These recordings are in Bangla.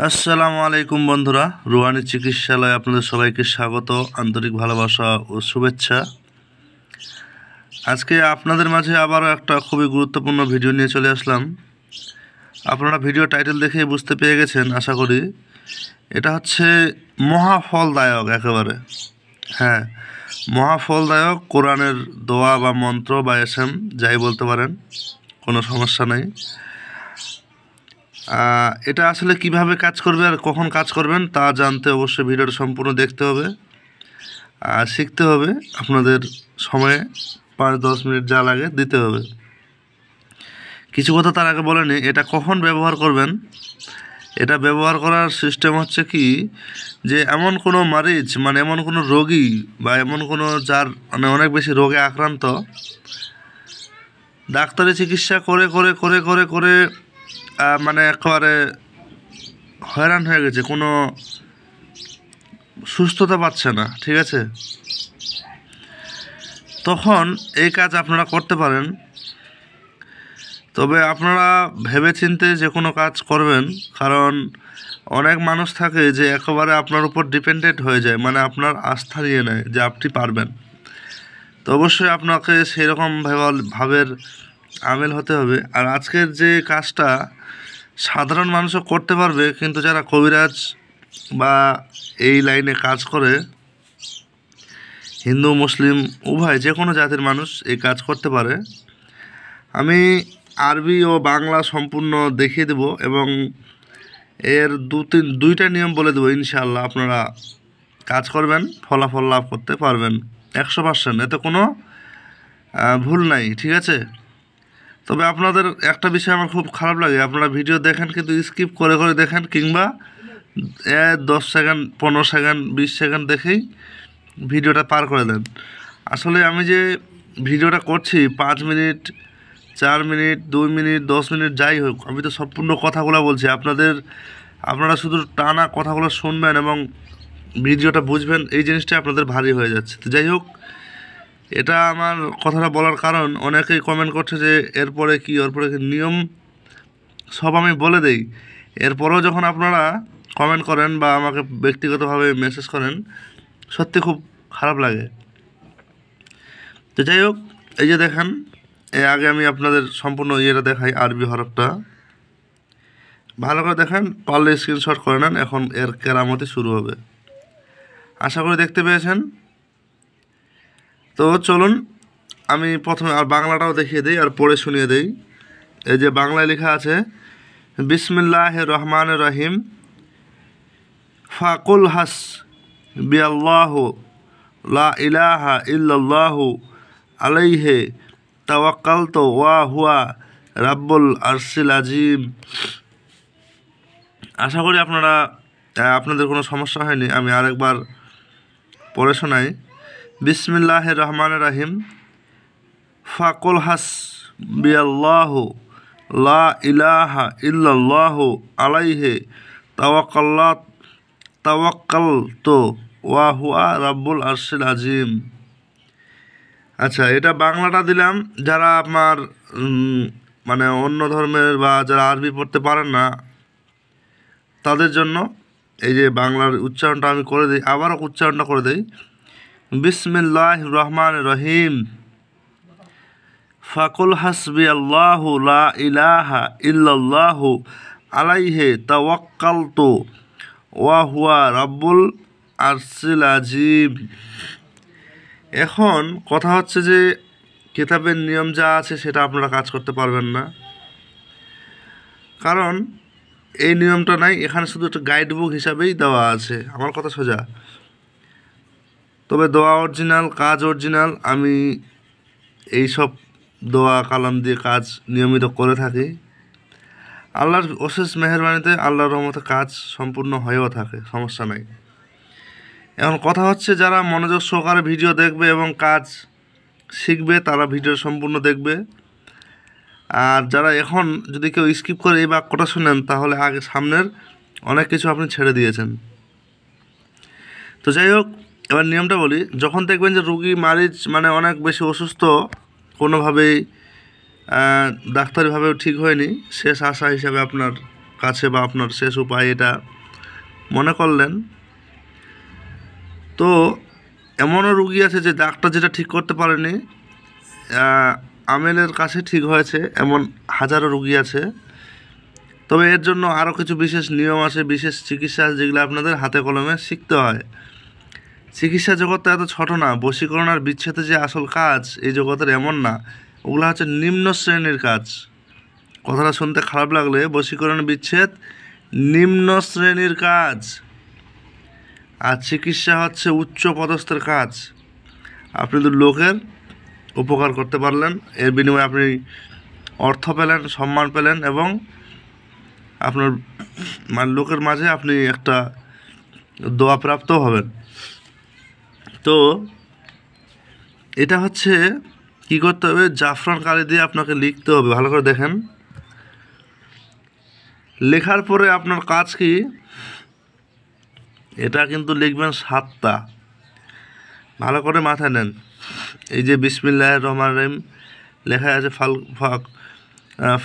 আসসালামু আলাইকুম বন্ধুরা, রুহানি চিকিৎসালয়ে আপনাদের সবাইকে স্বাগত, আন্তরিক ভালোবাসা ও শুভেচ্ছা। আজকে আপনাদের মাঝে আবারও একটা খুবই গুরুত্বপূর্ণ ভিডিও নিয়ে চলে আসলাম। আপনারা ভিডিও টাইটেল দেখে বুঝতে পেরে গেছেন আশা করি। এটা হচ্ছে মহাফলদায়ক, একেবারে হ্যাঁ, মহাফলদায়ক কোরআনের দোয়া বা মন্ত্র বা এসএম যাই বলতে পারেন, কোনো সমস্যা নেই। এটা আসলে কিভাবে কাজ করবে আর কখন কাজ করবেন তা জানতে অবশ্যই ভিডিওটা সম্পূর্ণ দেখতে হবে আর শিখতে হবে। আপনাদের সময়ে 5-10 মিনিট যা লাগে দিতে হবে। কিছু কথা তার আগে বলে নিই, এটা কখন ব্যবহার করবেন। এটা ব্যবহার করার সিস্টেম হচ্ছে কি, যে এমন কোনো মারিজ মানে এমন কোনো রোগী বা এমন কোনো যার মানে অনেক বেশি রোগে আক্রান্ত, ডাক্তারি চিকিৎসা করে করে করে করে করে মানে একেবারে হয়রান হয়ে গেছে, কোনো সুস্থতা পাচ্ছে না, ঠিক আছে। তখন এই কাজ আপনারা করতে পারেন, তবে আপনারা ভেবেচিন্তে যে কোনো কাজ করবেন। কারণ অনেক মানুষ থাকে যে একেবারে আপনার উপর ডিপেন্ডেন্ট হয়ে যায়, মানে আপনার আস্থা নিয়ে নেয় যে আপনি পারবেন। তো অবশ্যই আপনাকে সেরকম ভাবের আমেল হতে হবে। আর আজকের যে কাজটা সাধারণ মানুষও করতে পারবে, কিন্তু যারা কবিরাজ বা এই লাইনে কাজ করে, হিন্দু মুসলিম উভয় যে কোনো জাতির মানুষ এই কাজ করতে পারে। আমি আরবি ও বাংলা সম্পূর্ণ দেখিয়ে দেব এবং এর দুইটা নিয়ম বলে দেবো। ইনশাআল্লাহ আপনারা কাজ করবেন, ফলাফল লাভ করতে পারবেন 100%, এতে কোনো ভুল নাই, ঠিক আছে। তবে আপনাদের একটা বিষয় আমার খুব খারাপ লাগে, আপনারা ভিডিও দেখেন কিন্তু স্কিপ করে করে দেখেন, কিংবা 10 সেকেন্ড 15 সেকেন্ড 20 সেকেন্ড দেখেই ভিডিওটা পার করে দেন। আসলে আমি যে ভিডিওটা করছি 5 মিনিট 4 মিনিট 2 মিনিট 10 মিনিট যাই হোক, আমি তো সম্পূর্ণ কথাগুলো বলছি। আপনারা শুধু টানা কথাগুলো শুনবেন এবং ভিডিওটা বুঝবেন, এই জিনিসটা আপনাদের ভারী হয়ে যাচ্ছে। তো যাই হোক, এটা আমার কথাটা বলার কারণ অনেকেই কমেন্ট করছে যে এরপরে কি নিয়ম সব আমি বলে দেই, এরপরেও যখন আপনারা কমেন্ট করেন বা আমাকে ব্যক্তিগতভাবে মেসেজ করেন, সত্যি খুব খারাপ লাগে। তো যাই হোক, এই যে দেখেন, আগে আমি আপনাদের সম্পূর্ণ ইয়েটা দেখাই, আরবি হরফটা ভালো করে দেখেন, পারলে স্ক্রিনশট করে নেন। এখন এর কেরামতি শুরু হবে, আশা করি দেখতে পেয়েছেন। তো চলুন আমি প্রথমে আর বাংলাটাও দেখিয়ে দিই আর পড়ে শুনিয়ে দিই। এই যে বাংলায় লেখা আছে, বিসমিল্লাহির রহমানির রহিম, ফাকুল হাস বিআল্লাহু লা ইলাহা ইল্লাল্লাহু আলাইহি তাওয়াক্কালতু ওয়া হুয়া রাব্বুল আরশিল আযীম। আশা করি আপনাদের কোনো সমস্যা হয়নি। আমি আরেকবার পড়ে শোনাই। বিসমিল্লাহির রহমানির রহিম, ফাকুল হাস বিআল্লাহু লা ইলাহা ইল্লাল্লাহু আলাইহি তাওয়াক্কালতু ওয়া হুয়া রাব্বুল আরশিল আযীম। আচ্ছা, এটা বাংলাটা দিলাম। যারা আপনার মানে অন্য ধর্মের বা যারা আরবি পড়তে পারেন না, তাদের জন্য এই যে বাংলার উচ্চারণটা আমি করে দিই, আবারও উচ্চারণটা করে দিই। বিসমিল্লাহির রহমানির রহিম, ফাকুল হাসবি আল্লাহু লা ইলাহা ইল্লাল্লাহু আলাইহি তাওয়াক্কালতু ওয়া হুয়া রাব্বুল আরশিল আযীম। এখন কথা হচ্ছে যে কিতাবের নিয়ম যা আছে সেটা আপনারা কাজ করতে পারবেন না, কারণ এই নিয়মটা নাই এখানে, শুধু একটা গাইড বুক হিসাবেই দেওয়া আছে। আমার কথা সোজা, তবে দোয়া অরিজিনাল, কাজ অরিজিনাল। আমি এইসব দোয়া কালাম দিয়ে কাজ নিয়মিত করে থাকি। আল্লাহর অশেষ মেহেরবানিতে, আল্লাহর রহমতে কাজ সম্পূর্ণ হয়েও থাকে, সমস্যা নাই। এখন কথা হচ্ছে, যারা মনোযোগ সহকারে ভিডিও দেখবে এবং কাজ শিখবে তারা ভিডিও সম্পূর্ণ দেখবে। আর যারা এখন যদি কেউ স্কিপ করে এই বাক্যটা শুনেন, তাহলে আগে সামনের অনেক কিছু আপনি ছেড়ে দিয়েছেন। তো যাই হোক, এবার নিয়মটা বলি। যখন দেখবেন যে রুগী মারিজ মানে অনেক বেশি অসুস্থ, কোনোভাবেই ডাক্তারিভাবেও ঠিক হয়নি, শেষ আশা হিসাবে আপনার কাছে বা আপনার শেষ উপায় এটা মনে করলেন। তো এমনও রুগী আছে যে ডাক্তার যেটা ঠিক করতে পারেনি আমেলের কাছে ঠিক হয়েছে, এমন হাজারো রুগী আছে। তবে এর জন্য আরও কিছু বিশেষ নিয়ম আছে, বিশেষ চিকিৎসা যেগুলো আপনাদের হাতে কলমে শিখতে হয়। চিকিৎসা জগৎটা এত ছোট না, বশীকরণ আর বিচ্ছেদে যে আসল কাজ এই জগতের এমন না, ওগুলো হচ্ছে নিম্ন শ্রেণীর কাজ। কথাটা শুনতে খারাপ লাগলে বশীকরণ বিচ্ছেদ নিম্ন শ্রেণীর কাজ, আর চিকিৎসা হচ্ছে উচ্চ পদস্থের কাজ। আপনি তো লোকের উপকার করতে পারলেন, এর বিনিময়ে আপনি অর্থ পেলেন, সম্মান পেলেন, এবং আপনার লোকের মাঝে আপনি একটা দোয়া প্রাপ্ত হবেন। তো এটা হচ্ছে কি করতে হবে, জাফরান কালি দিয়ে আপনাকে লিখতে হবে। ভালো করে দেখেন, লেখার পরে আপনার কাজ কি, এটা কিন্তু লিখবেন 7টা। ভালো করে মাথায় নেন। এই যে বিসমিল্লাহির রহমানির রহিম লেখা আছে,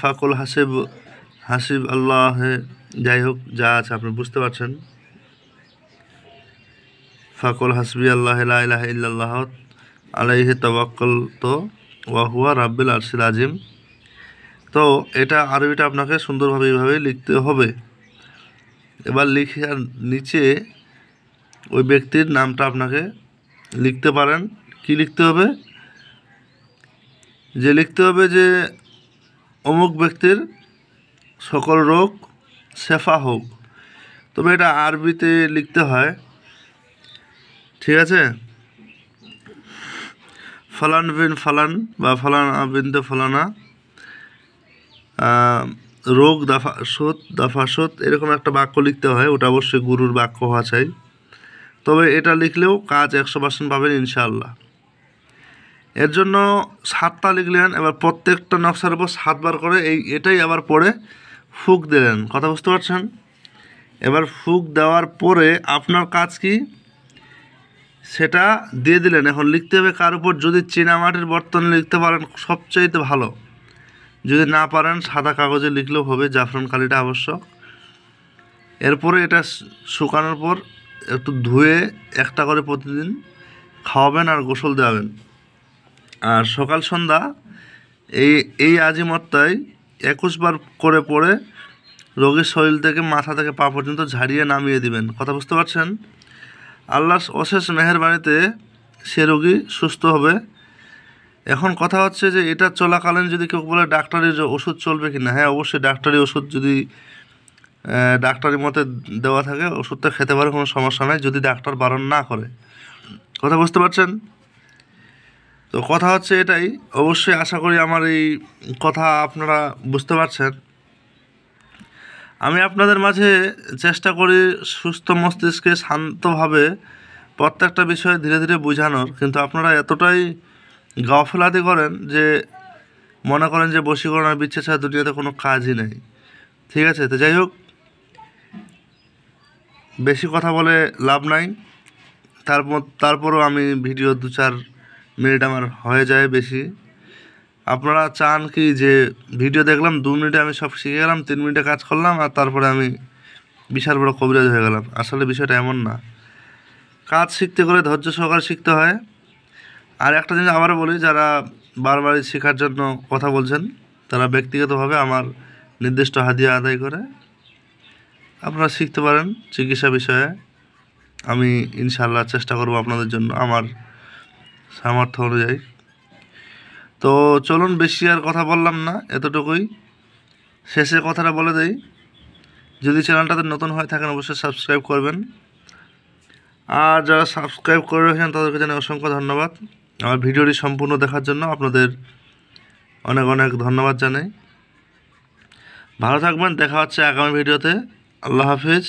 ফাকুল হাসিব আল্লাহ, যাই হোক যা আছে আপনি বুঝতে পারছেন। ফাকুল হাসবি আল্লাহ লা ইলাহা ইল্লাল্লাহ আলাইহি তাওয়াক্কালতু ওয়া হুয়া রাব্বুল আরশিল আযীম। তো এটা আরবিটা আপনাকে সুন্দরভাবে এইভাবে লিখতে হবে। এবার লিখার নিচে ওই ব্যক্তির নামটা আপনাকে লিখতে পারেন। কি লিখতে হবে, যে লিখতে হবে যে অমুক ব্যক্তির সকল রোগ শেফা হোক। তবে এটা আরবিতে লিখতে হয়, ঠিক আছে। ফলান বিন ফলান বা ফলানা বিনতে ফলানা রোগ দাফাসত এরকম একটা বাক্য লিখতে হয়। ওটা অবশ্যই গুরুর বাক্য হওয়া চাই। তবে এটা লিখলেও কাজ 100% পাবেন ইনশাআল্লাহ। এর জন্য 7টা লিখলেন, এবার প্রত্যেকটা নকশার উপর 7বার করে এটাই আবার পরে ফুক দিলেন। কথা বুঝতে পারছেন? এবার ফুক দেওয়ার পরে আপনার কাজ কি, সেটা দিয়ে দিলেন। এখন লিখতে হবে কার উপর, যদি চীনামাটির বর্তনে লিখতে পারেন সবচাইতে ভালো, যদি না পারেন সাদা কাগজে লিখলেও হবে, জাফরান কালিটা আবশ্যক। এরপরে এটা শুকানোর পর একটু ধুয়ে একটা করে প্রতিদিন খাওয়াবেন আর গোসল দেওয়াবেন। আর সকাল সন্ধ্যা এই আজিমতটাই 21 বার করে পড়ে রোগীর শরীর থেকে মাথা থেকে পা পর্যন্ত ঝাড়িয়ে নামিয়ে দিবেন। কথা বুঝতে পারছেন? আল্লাহর অশেষ মেহেরবানিতে সে রোগী সুস্থ হবে। এখন কথা হচ্ছে যে এটা চলাকালীন যদি কেউ বলে ডাক্তারি ওষুধ চলবে কি না, হ্যাঁ অবশ্যই ডাক্তারি ওষুধ যদি ডাক্তারি মতে দেওয়া থাকে ওষুধটা খেতে পারে, কোনো সমস্যা নাই, যদি ডাক্তার বারণ না করে। কথা বুঝতে পারছেন? তো কথা হচ্ছে এটাই। অবশ্যই আশা করি আমার এই কথা আপনারা বুঝতে পারছেন। আমি আপনাদের মাঝে চেষ্টা করি সুস্থ মস্তিষ্কে শান্তভাবে প্রত্যেকটা বিষয় ধীরে ধীরে বোঝানোর, কিন্তু আপনারা এতটাই গাফলাতি করেন যে মনে করেন যে বশীকরণ আর বিচ্ছেদ ছাড়া দুনিয়াতে কোনো কাজই নেই। ঠিক আছে, তো যাই হোক, বেশি কথা বলে লাভ নাই। তারপরও আমি ভিডিও 2-4 মিনিট আমার হয়ে যায় বেশি। আপনারা চান কি যে ভিডিও দেখলাম 2 মিনিটে আমি সব শিখে গেলাম, 3 মিনিটে কাজ করলাম, আর তারপরে আমি বিশাল বড় কবিরাজ হয়ে গেলাম। আসলে বিষয়টা এমন না। কাজ শিখতে গেলে ধৈর্য সহকারে শিখতে হয়। আর একটা জিনিস আবারও বলি, যারা বারবার শেখার জন্য কথা বলছেন তারা ব্যক্তিগতভাবে আমার নির্দিষ্ট হাদিয়া আদায় করে আপনারা শিখতে পারেন চিকিৎসা বিষয়ে। আমি ইনশাআল্লাহ চেষ্টা করব আপনাদের জন্য আমার সামর্থ্য অনুযায়ী। তো চলুন, বেশি আর কথা বললাম না, এতটুকুই। শেষে কথাটা বলে দেই, যদি চ্যানেলটাতে নতুন হয়ে থাকেন অবশ্যই সাবস্ক্রাইব করবেন। আর যারা সাবস্ক্রাইব করে রেখেছেন তাদেরকে জানাই অসংখ্য ধন্যবাদ। আমার ভিডিওটি সম্পূর্ণ দেখার জন্য আপনাদের অনেক অনেক ধন্যবাদ জানাই। ভালো থাকবেন, দেখা হচ্ছে আগামী ভিডিওতে। আল্লাহ হাফিজ।